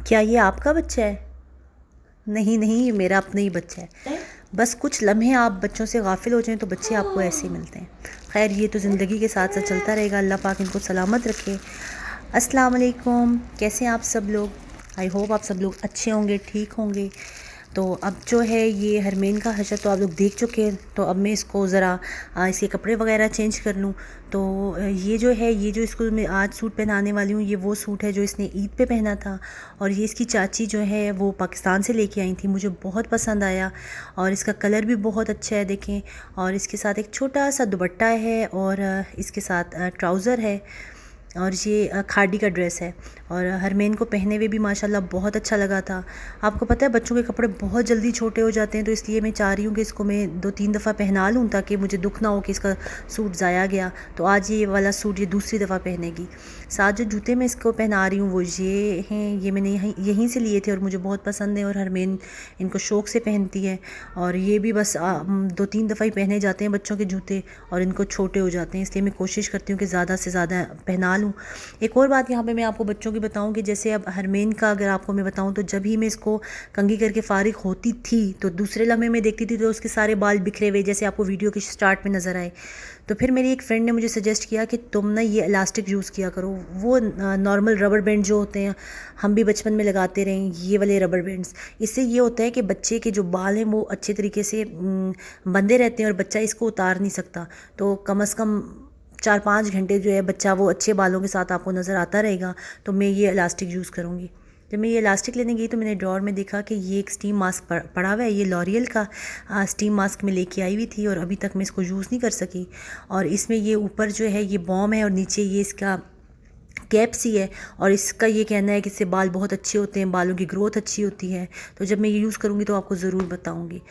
क्या ये आपका बच्चा है? नहीं नहीं, ये मेरा अपना ही बच्चा है। बस कुछ लम्हे आप बच्चों से गाफिल हो जाएं तो बच्चे आपको ऐसे ही मिलते हैं। खैर, ये तो ज़िंदगी के साथ साथ चलता रहेगा। अल्लाह पाक इनको सलामत रखे। अस्सलाम वालेकुम, कैसे हैं आप सब लोग? आई होप आप सब लोग अच्छे होंगे, ठीक होंगे। तो अब जो है ये हरमेन का हशर तो आप लोग देख चुके हैं। तो अब मैं इसको ज़रा इसके कपड़े वगैरह चेंज कर लूँ। तो ये जो है, ये जो इसको मैं आज सूट पहनाने वाली हूँ, ये वो सूट है जो इसने ईद पे पहना था। और ये इसकी चाची जो है वो पाकिस्तान से लेके आई थी, मुझे बहुत पसंद आया। और इसका कलर भी बहुत अच्छा है, देखें। और इसके साथ एक छोटा सा दुपट्टा है और इसके साथ ट्राउज़र है। और ये खादी का ड्रेस है। और हरमेन को पहने हुए भी माशाल्लाह बहुत अच्छा लगा था। आपको पता है बच्चों के कपड़े बहुत जल्दी छोटे हो जाते हैं, तो इसलिए मैं चाह रही हूँ कि इसको मैं 2-3 दफ़ा पहना लूँ ताकि मुझे दुख ना हो कि इसका सूट ज़ाया गया। तो आज ये वाला सूट ये दूसरी दफ़ा पहनेगी। साथ जो जूते मैं इसको पहना रही हूँ वो ये हैं, ये मैंने यहीं से लिए थे और मुझे बहुत पसंद है। और हरमेन इनको शौक़ से पहनती है। और ये भी बस 2-3 दफ़ा ही पहने जाते हैं बच्चों के जूते, और इनको छोटे हो जाते हैं, इसलिए मैं कोशिश करती हूँ कि ज़्यादा से ज़्यादा पहना लूँ। एक और बात यहाँ पे मैं आपको बच्चों की बताऊँ कि जैसे अब हरमेन का अगर आपको मैं बताऊँ तो जब ही मैं इसको कंघी करके फ़ारिग होती थी तो दूसरे लम्हे में देखती थी तो उसके सारे बाल बिखरे हुए, जैसे आपको वीडियो के स्टार्ट में नज़र आए। तो फिर मेरी एक फ्रेंड ने मुझे सजेस्ट किया कि तुम ना ये इलास्टिक यूज़ किया करो, वो नॉर्मल रबर बैंड जो होते हैं हम भी बचपन में लगाते रहे, ये वाले रबर बैंड्स। इससे ये होता है कि बच्चे के जो बाल हैं वो अच्छे तरीके से बंधे रहते हैं और बच्चा इसको उतार नहीं सकता। तो कम से कम 4-5 घंटे जो है बच्चा वो अच्छे बालों के साथ आपको नज़र आता रहेगा। तो मैं ये इलास्टिक यूज़ करूँगी। जब मैं ये इलास्टिक लेने गई तो मैंने ड्रॉर में देखा कि ये एक स्टीम मास्क पड़ा हुआ है। ये लॉरियल का स्टीम मास्क में लेके आई हुई थी और अभी तक मैं इसको यूज़ नहीं कर सकी। और इसमें ये ऊपर जो है ये बॉम है और नीचे ये इसका कैप सी है। और इसका ये कहना है कि इससे बाल बहुत अच्छे होते हैं, बालों की ग्रोथ अच्छी होती है। तो जब मैं ये यूज़ करूँगी तो आपको ज़रूर बताऊँगी।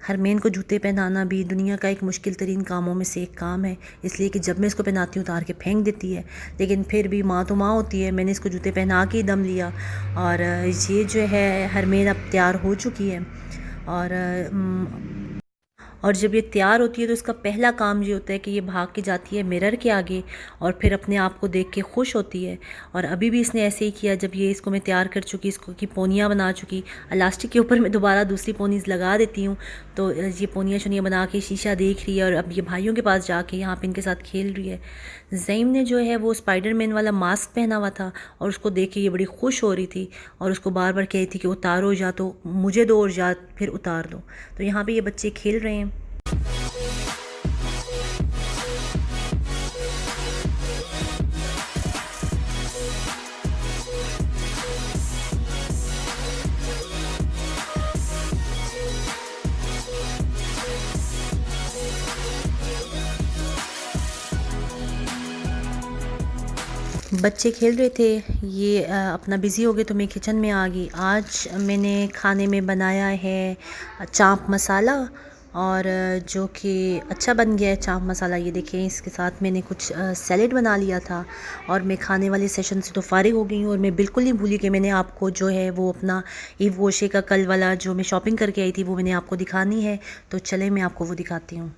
हरमेन को जूते पहनाना भी दुनिया का एक मुश्किल तरीन कामों में से एक काम है, इसलिए कि जब मैं इसको पहनाती हूँ उतार के फेंक देती है। लेकिन फिर भी माँ तो माँ होती है, मैंने इसको जूते पहना के ही दम लिया। और ये जो है हरमेन अब तैयार हो चुकी है। और और जब ये तैयार होती है तो इसका पहला काम ये होता है कि ये भाग के जाती है मिरर के आगे और फिर अपने आप को देख के खुश होती है। और अभी भी इसने ऐसे ही किया, जब ये इसको मैं तैयार कर चुकी, इसको की पोनियाँ बना चुकी, इलास्टिक के ऊपर मैं दोबारा दूसरी पोनीज़ लगा देती हूँ। तो ये पोनियाँ शोनियाँ बना के शीशा देख रही है और अब ये भाइयों के पास जाके यहाँ पे इनके साथ खेल रही है। ज़ईम ने जो है वो स्पाइडरमैन वाला मास्क पहना हुआ था और उसको देख के ये बड़ी खुश हो रही थी और उसको बार बार कह रही थी कि उतारो, या तो मुझे दो और या फिर उतार दो। तो यहाँ पे ये बच्चे खेल रहे हैं। बच्चे खेल रहे थे, ये अपना बिज़ी हो गए तो मैं किचन में आ गई। आज मैंने खाने में बनाया है चाप मसाला, और जो कि अच्छा बन गया है चाप मसाला। ये देखें, इसके साथ मैंने कुछ सैलेड बना लिया था। और मैं खाने वाले सेशन से तो फ़ारिग हो गई हूँ और मैं बिल्कुल नहीं भूली कि मैंने आपको जो है वो अपना ईव वोशे का कल वाला जो मैं शॉपिंग करके आई थी वो मैंने आपको दिखानी है। तो चले मैं आपको वो दिखाती हूँ।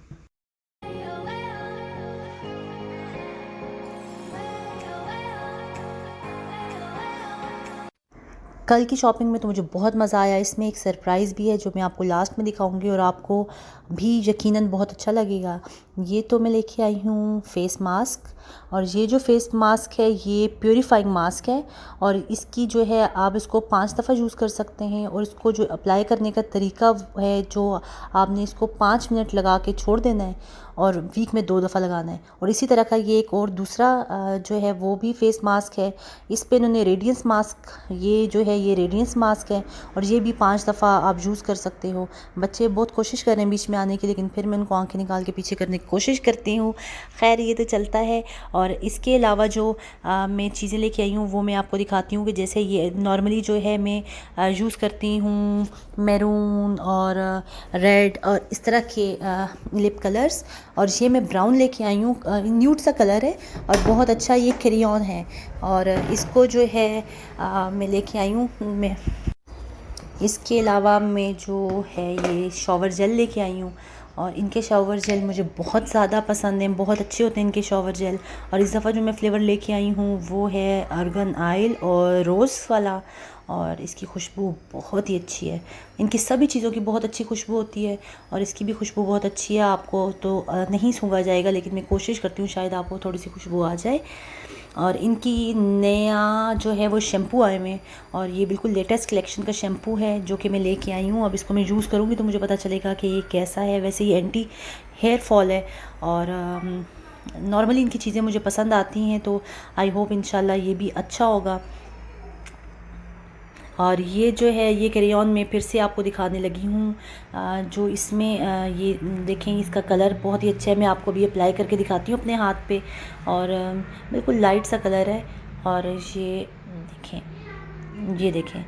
कल की शॉपिंग में तो मुझे बहुत मज़ा आया। इसमें एक सरप्राइज़ भी है जो मैं आपको लास्ट में दिखाऊंगी और आपको भी यकीनन बहुत अच्छा लगेगा। ये तो मैं लेके आई हूँ फेस मास्क, और ये जो फेस मास्क है ये प्योरीफाइंग मास्क है। और इसकी जो है आप इसको 5 दफ़ा यूज़ कर सकते हैं। और इसको जो अप्लाई करने का तरीका है, जो आपने इसको 5 मिनट लगा के छोड़ देना है और वीक में 2 दफ़ा लगाना है। और इसी तरह का ये एक और दूसरा जो है वो भी फेस मास्क है। इस पे इन्होंने रेडियंस मास्क, ये जो है ये रेडियंस मास्क है और ये भी 5 दफ़ा आप यूज़ कर सकते हो। बच्चे बहुत कोशिश कर रहे हैं बीच में आने की, लेकिन फिर मैं उनको आंखें निकाल के पीछे करने की कोशिश करती हूँ। खैर, ये तो चलता है। और इसके अलावा जो मैं चीज़ें लेके आई हूँ वो मैं आपको दिखाती हूँ कि जैसे ये नॉर्मली जो है मैं यूज़ करती हूँ मैरून और रेड और इस तरह के लिप कलर्स। और ये मैं ब्राउन लेके आई हूँ, न्यूड सा कलर है और बहुत अच्छा ये क्रेयॉन है। और इसको जो है मैं लेके आई हूँ। इसके अलावा मैं जो है ये शॉवर जेल लेके आई हूँ और इनके शावर जेल मुझे बहुत ज़्यादा पसंद हैं, बहुत अच्छे होते हैं इनके शावर जेल। और इस दफ़ा जो मैं फ़्लेवर लेके आई हूँ वो है आर्गन ऑयल और रोज़ वाला, और इसकी खुशबू बहुत ही अच्छी है। इनकी सभी चीज़ों की बहुत अच्छी खुशबू होती है और इसकी भी खुशबू बहुत अच्छी है। आपको तो नहीं सूंघा जाएगा, लेकिन मैं कोशिश करती हूँ शायद आपको थोड़ी सी खुशबू आ जाए। और इनकी नया जो है वो शैम्पू आए हुए हैं, और ये बिल्कुल लेटेस्ट कलेक्शन का शैम्पू है जो कि मैं लेके आई हूँ। अब इसको मैं यूज़ करूँगी तो मुझे पता चलेगा कि ये कैसा है। वैसे ये एंटी हेयर फॉल है, और नॉर्मली इनकी चीज़ें मुझे पसंद आती हैं, तो आई होप इंशाल्लाह ये भी अच्छा होगा। और ये जो है ये क्रेयॉन में फिर से आपको दिखाने लगी हूँ, जो इसमें ये देखें, इसका कलर बहुत ही अच्छा है। मैं आपको भी अप्लाई करके दिखाती हूँ अपने हाथ पे, और बिल्कुल लाइट सा कलर है। और ये देखें,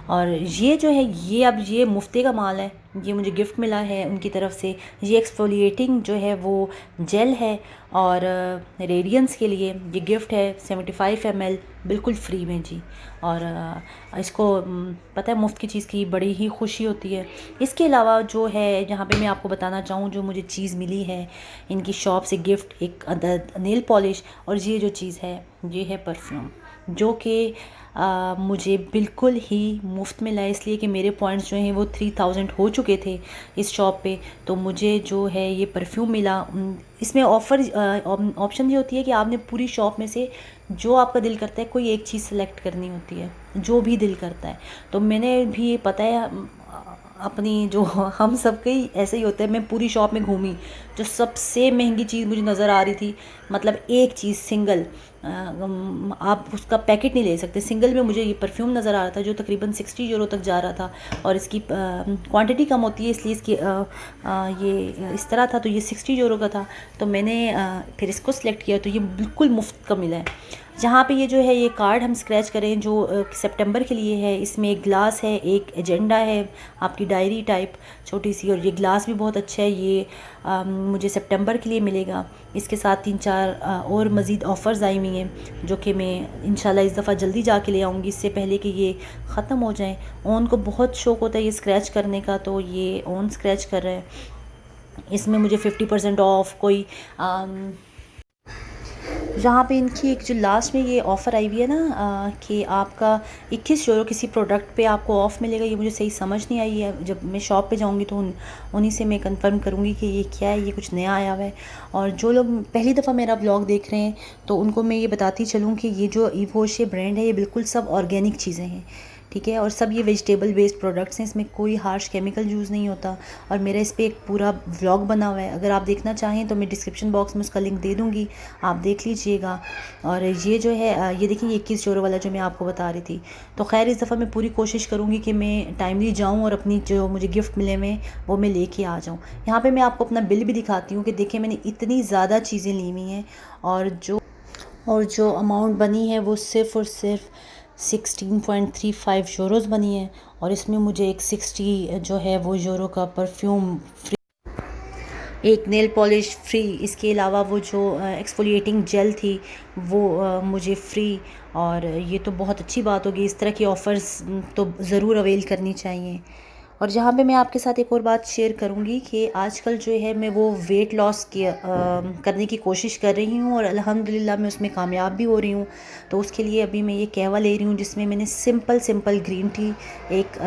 और ये जो है ये अब ये मुफ्ते का माल है, ये मुझे गिफ्ट मिला है उनकी तरफ से। ये एक्सफोलिएटिंग जो है वो जेल है, और रेडियंस के लिए ये गिफ्ट है 75 ml बिल्कुल फ्री में जी। और इसको पता है मुफ्त की चीज़ की बड़ी ही खुशी होती है। इसके अलावा जो है यहाँ पे मैं आपको बताना चाहूँ, जो मुझे चीज़ मिली है इनकी शॉप से गिफ्ट, एक नेल पॉलिश, और ये जो चीज़ है ये है परफ्यूम, जो कि मुझे बिल्कुल ही मुफ्त मिला है, इसलिए कि मेरे पॉइंट्स जो हैं वो 3000 हो चुके थे इस शॉप पे। तो मुझे जो है ये परफ्यूम मिला। इसमें ऑप्शन ये होती है कि आपने पूरी शॉप में से जो आपका दिल करता है कोई एक चीज़ सेलेक्ट करनी होती है, जो भी दिल करता है। तो मैंने भी पता है अपनी जो हम सब के ऐसे ही होता है, मैं पूरी शॉप में घूमी, जो सबसे महंगी चीज़ मुझे नज़र आ रही थी, मतलब एक चीज़ सिंगल, आप उसका पैकेट नहीं ले सकते, सिंगल में मुझे ये परफ्यूम नज़र आ रहा था जो तकरीबन 60 यूरो तक जा रहा था। और इसकी क्वांटिटी कम होती है, इसलिए इसकी ये इस तरह था, तो ये 60 यूरो का था। तो मैंने फिर इसको सिलेक्ट किया, तो ये बिल्कुल मुफ्त का मिला है। जहाँ पे ये जो है ये कार्ड हम स्क्रैच करें जो सितंबर के लिए है, इसमें एक ग्लास है, एक एजेंडा है, आपकी डायरी टाइप छोटी सी, और ये ग्लास भी बहुत अच्छा है। ये मुझे सितंबर के लिए मिलेगा। इसके साथ 3-4 और मज़ीद ऑफ़र्स आई हुई हैं, जो कि मैं इंशाल्लाह इस दफ़ा जल्दी जाके ले आऊँगी, इससे पहले कि ये ख़त्म हो जाएं। ओन को बहुत शौक़ होता है ये स्क्रैच करने का, तो ये ओन स्क्रैच कर रहा है। इसमें मुझे 50% ऑफ कोई जहाँ पे इनकी एक जो लास्ट में ये ऑफ़र आई हुई है ना, कि आपका 21 यूरो किसी प्रोडक्ट पे आपको ऑफ़ मिलेगा, ये मुझे सही समझ नहीं आई है। जब मैं शॉप पे जाऊँगी तो उन्हीं से मैं कंफर्म करूँगी कि ये क्या है, ये कुछ नया आया हुआ है। और जो लोग पहली दफ़ा मेरा ब्लॉग देख रहे हैं तो उनको मैं ये बताती चलूँ कि ये जो इवोशे ब्रांड है ये बिल्कुल सब ऑर्गेनिक चीज़ें हैं, ठीक है, और सब ये वेजिटेबल बेस्ड प्रोडक्ट्स हैं, इसमें कोई हार्श केमिकल यूज़ नहीं होता। और मेरा इस पर एक पूरा व्लॉग बना हुआ है, अगर आप देखना चाहें तो मैं डिस्क्रिप्शन बॉक्स में उसका लिंक दे दूँगी, आप देख लीजिएगा। और ये जो है ये देखिए 21 यूरो वाला जो मैं आपको बता रही थी। तो खैर इस दफ़ा मैं पूरी कोशिश करूँगी कि मैं टाइमली जाऊँ और अपनी जो मुझे गिफ्ट मिले हुए वो मैं लेके आ जाऊँ। यहाँ पर मैं आपको अपना बिल भी दिखाती हूँ कि देखिए मैंने इतनी ज़्यादा चीज़ें ली हुई हैं, और जो अमाउंट बनी है वो सिर्फ़ और सिर्फ 16.35 यूरोस बनी है। और इसमें मुझे एक 60 जो है वो यूरो का परफ्यूम फ्री, एक नेल पॉलिश फ्री, इसके अलावा वो जो एक्सफोलिएटिंग जेल थी वो मुझे फ्री। और ये तो बहुत अच्छी बात होगी, इस तरह की ऑफ़र्स तो ज़रूर अवेल करनी चाहिए। और जहाँ पे मैं आपके साथ एक और बात शेयर करूँगी कि आजकल जो है मैं वो वेट लॉस करने की कोशिश कर रही हूँ, और अल्हम्दुलिल्लाह मैं उसमें कामयाब भी हो रही हूँ। तो उसके लिए अभी मैं ये कहवा ले रही हूँ, जिसमें मैंने सिंपल ग्रीन टी एक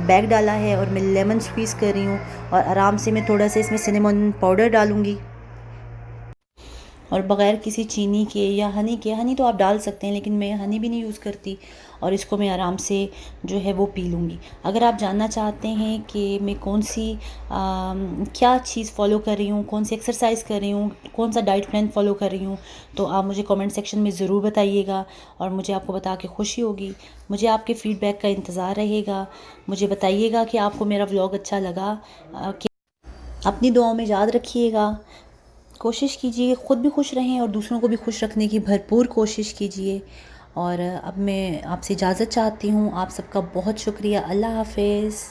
बैग डाला है, और मैं लेमन स्क्वीज़ कर रही हूँ, और आराम से मैं थोड़ा सा इसमें सिनेमन पाउडर डालूँगी, और बग़ैर किसी चीनी के या हनी के, हनी तो आप डाल सकते हैं लेकिन मैं हनी भी नहीं यूज़ करती, और इसको मैं आराम से जो है वो पी लूँगी। अगर आप जानना चाहते हैं कि मैं कौन सी क्या चीज़ फ़ॉलो कर रही हूँ, कौन सी एक्सरसाइज कर रही हूँ, कौन सा डाइट प्लान फ़ॉलो कर रही हूँ, तो आप मुझे कमेंट सेक्शन में ज़रूर बताइएगा, और मुझे आपको बता के खुशी होगी। मुझे आपके फ़ीडबैक का इंतज़ार रहेगा। मुझे बताइएगा कि आपको मेरा व्लॉग अच्छा लगा। कि अपनी दुआओं में याद रखिएगा। कोशिश कीजिए ख़ुद भी खुश रहें और दूसरों को भी खुश रखने की भरपूर कोशिश कीजिए। और अब मैं आपसे इजाज़त चाहती हूँ। आप सबका बहुत शुक्रिया। अल्लाह हाफ़िज़।